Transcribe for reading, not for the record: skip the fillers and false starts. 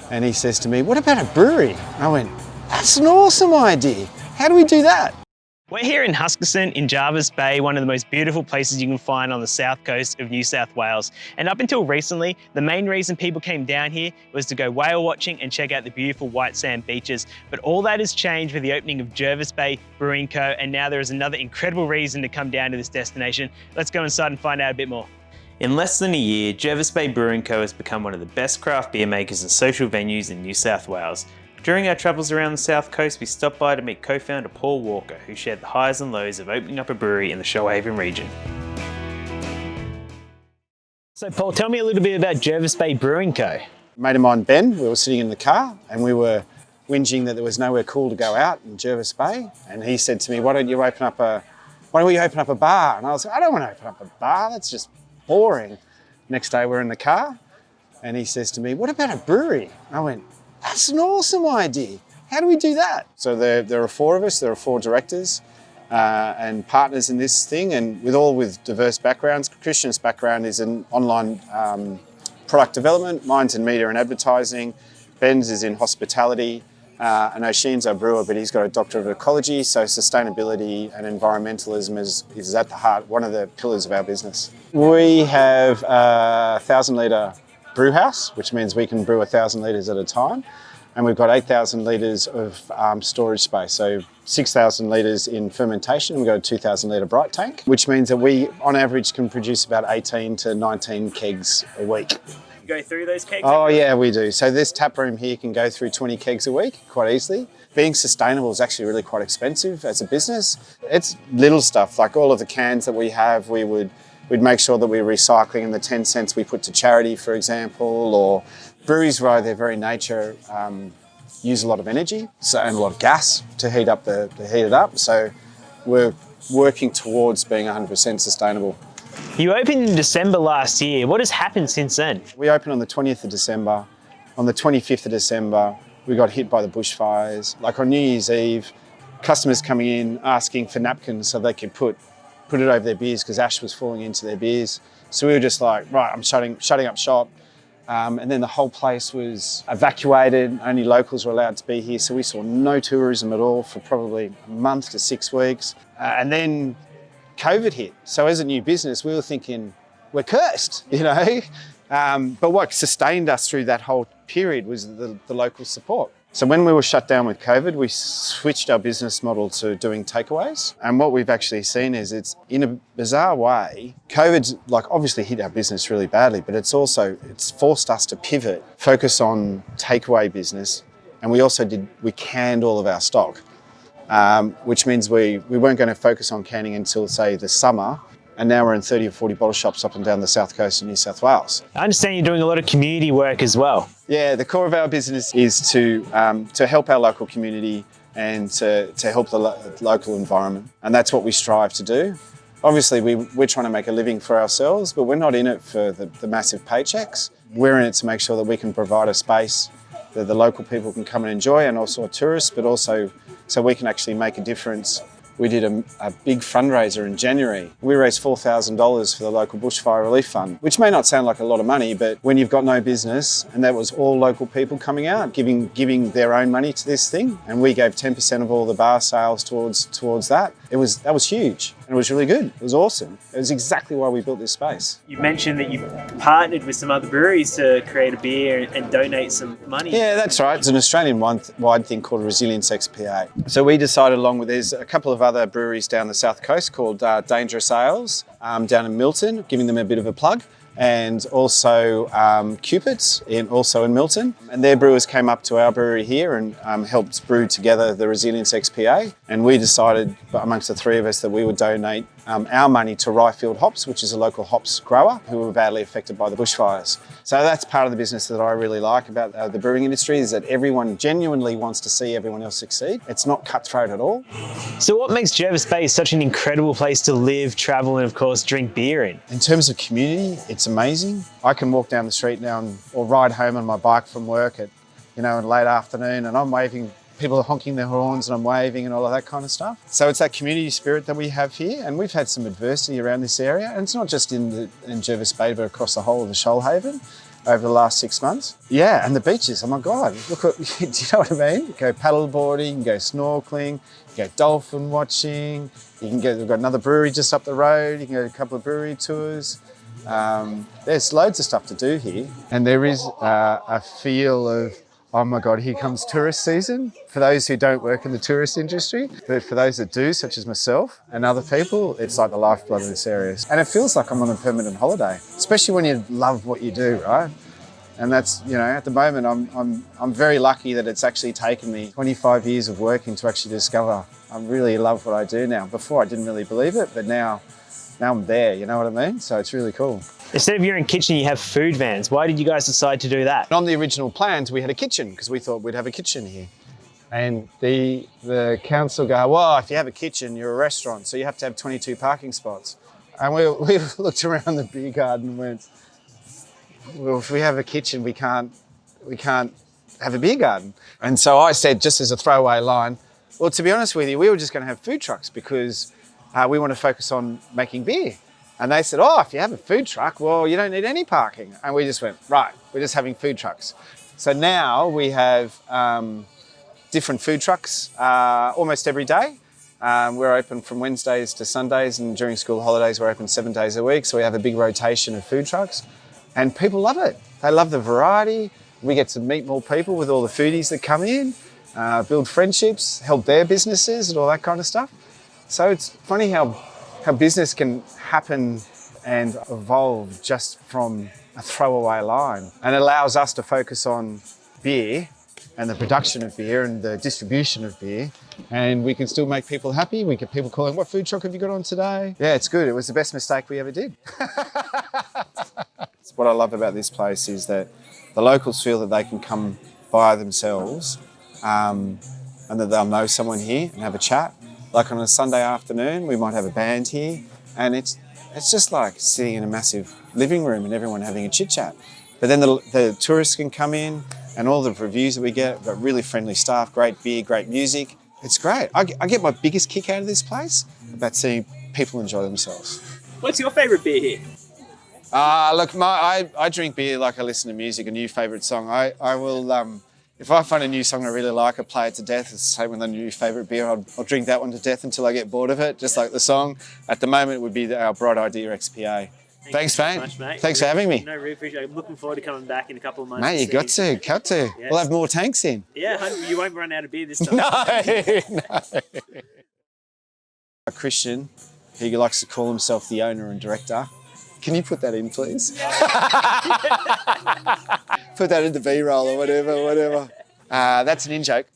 And he says to me, what about a brewery? I went, that's an awesome idea. How do we do that? We're here in Huskisson in Jervis Bay, one of the most beautiful places you can find on the south coast of New South Wales. And up until recently, the main reason people came down here was to go whale watching and check out the beautiful white sand beaches. But all that has changed with the opening of Jervis Bay Brewing Co. And now there is another incredible reason to come down to this destination. Let's go inside and find out a bit more. In less than a year, Jervis Bay Brewing Co. has become one of the best craft beer makers and social venues in New South Wales. During our travels around the south coast, we stopped by to meet co-founder Paul Walker, who shared the highs and lows of opening up a brewery in the Shoalhaven region. So Paul, tell me a little bit about Jervis Bay Brewing Co. A mate of mine, Ben, we were sitting in the car and we were whinging that there was nowhere cool to go out in Jervis Bay. And he said to me, why don't we open up a bar? And I was like, I don't want to open up a bar, that's just boring. Next day we're in the car and he says to me, what about a brewery? I went, that's an awesome idea. How do we do that? So there are four of us, there are four directors and partners in this thing, and with diverse backgrounds. Christian's background is in online product development, mine's in media and advertising, Ben's is in hospitality, and Oisin's our brewer, but he's got a doctorate of ecology, so sustainability and environmentalism is at the heart, one of the pillars of our business. We have a 1,000-litre brew house, which means we can brew 1,000 litres at a time. And we've got 8,000 litres of storage space. So 6,000 litres in fermentation. We've got a 2,000 litre bright tank, which means that we, on average, can produce about 18 to 19 kegs a week. You go through those kegs? Oh yeah, we do. So this tap room here can go through 20 kegs a week quite easily. Being sustainable is actually really quite expensive as a business. It's little stuff, like all of the cans that we have, we'd make sure that we're recycling, and the 10 cents we put to charity, for example, or breweries by their very nature use a lot of energy and a lot of gas to heat it up. So we're working towards being 100% sustainable. You opened in December last year. What has happened since then? We opened on the 20th of December. On the 25th of December, we got hit by the bushfires. Like on New Year's Eve, customers coming in asking for napkins so they could put it over their beers because ash was falling into their beers. So we were just like, right, I'm shutting up shop. And then the whole place was evacuated. Only locals were allowed to be here. So we saw no tourism at all for probably a month to 6 weeks. And then COVID hit. So as a new business, we were thinking, we're cursed, you know? But what sustained us through that whole period was the local support. So when we were shut down with COVID, we switched our business model to doing takeaways. And what we've actually seen is it's in a bizarre way, COVID's obviously hit our business really badly, but it's forced us to pivot, focus on takeaway business. And we canned all of our stock, which means we weren't going to focus on canning until, say, the summer. And now we're in 30 or 40 bottle shops up and down the south coast of New South Wales. I understand you're doing a lot of community work as well. Yeah, the core of our business is to help our local community and to help the local environment. And that's what we strive to do. Obviously, we're trying to make a living for ourselves, but we're not in it for the massive paychecks. We're in it to make sure that we can provide a space that the local people can come and enjoy, and also tourists, but also so we can actually make a difference. We did a big fundraiser in January. We raised $4,000 for the local bushfire relief fund, which may not sound like a lot of money, but when you've got no business, and that was all local people coming out, giving their own money to this thing, and we gave 10% of all the bar sales towards that. That was huge, and it was really good. It was awesome. It was exactly why we built this space. You mentioned that you've partnered with some other breweries to create a beer and donate some money. Yeah, that's right. It's an Australian-wide thing called Resilience XPA. So we decided there's a couple of other breweries down the south coast called Dangerous Ales down in Milton, giving them a bit of a plug, and also Cupid's also in Milton. And their brewers came up to our brewery here and helped brew together the Resilience XPA. And we decided, amongst the three of us, that we would donate our money to Ryefield Hops, which is a local hops grower who were badly affected by the bushfires. So that's part of the business that I really like about the brewing industry, is that everyone genuinely wants to see everyone else succeed. It's not cutthroat at all. So what makes Jervis Bay such an incredible place to live, travel, and of course drink beer in? In terms of community, it's amazing. I can walk down the street now or ride home on my bike from work in late afternoon, and I'm waving. People are honking their horns and I'm waving and all of that kind of stuff. So it's that community spirit that we have here, and we've had some adversity around this area, and it's not just in Jervis Bay but across the whole of the Shoalhaven. over the last 6 months. Yeah, and the beaches, oh my God, look at, do you know what I mean? You go paddle boarding, you can go snorkeling, you go dolphin watching, you can go, we've got another brewery just up the road, you can go to a couple of brewery tours. There's loads of stuff to do here. And there is a feel of, oh my God, here comes tourist season. For those who don't work in the tourist industry, but for those that do, such as myself and other people, it's like the lifeblood of this area. And it feels like I'm on a permanent holiday, especially when you love what you do, right? And that's, you know, at the moment, I'm very lucky that it's actually taken me 25 years of working to actually discover I really love what I do now. Before I didn't really believe it, but now I'm there, you know what I mean? So it's really cool. Instead of your own kitchen, you have food vans. Why did you guys decide to do that? On the original plans, we had a kitchen because we thought we'd have a kitchen here. And the council go, well, if you have a kitchen, you're a restaurant, so you have to have 22 parking spots. And we looked around the beer garden and went, well, if we have a kitchen, we can't have a beer garden. And so I said, just as a throwaway line, well, to be honest with you, we were just going to have food trucks because we want to focus on making beer. And they said, oh, if you have a food truck, well, you don't need any parking. And we just went, right, we're just having food trucks. So now we have different food trucks almost every day. We're open from Wednesdays to Sundays, and during school holidays, we're open 7 days a week. So we have a big rotation of food trucks, and people love it. They love the variety. We get to meet more people with all the foodies that come in, build friendships, help their businesses and all that kind of stuff. So it's funny how business can happen and evolve just from a throwaway line, and it allows us to focus on beer and the production of beer and the distribution of beer, and we can still make people happy. We get people calling, what food truck have you got on today? Yeah, it's good. It was the best mistake we ever did. What I love about this place is that the locals feel that they can come by themselves and that they'll know someone here and have a chat. Like on a Sunday afternoon, we might have a band here, and it's just like sitting in a massive living room and everyone having a chit chat. But then the tourists can come in, and all the reviews that we get, we've got really friendly staff, great beer, great music. It's great. I get my biggest kick out of this place about seeing people enjoy themselves. What's your favourite beer here? Look, I drink beer like I listen to music. A new favourite song, I will. If I find a new song I really like, I play it to death. It's the same with a new favourite beer. I'll drink that one to death until I get bored of it, just like the song. At the moment, it would be our Bright Idea XPA. Thanks, mate. Much, mate. Thanks for having me. No, really appreciate it. I'm looking forward to coming back in a couple of months. Mate, you got to. Yes. We'll have more tanks in. Yeah, you won't run out of beer this time. No. A Christian, he likes to call himself the owner and director. Can you put that in, please? Put that in the B-roll or whatever. That's an in-joke.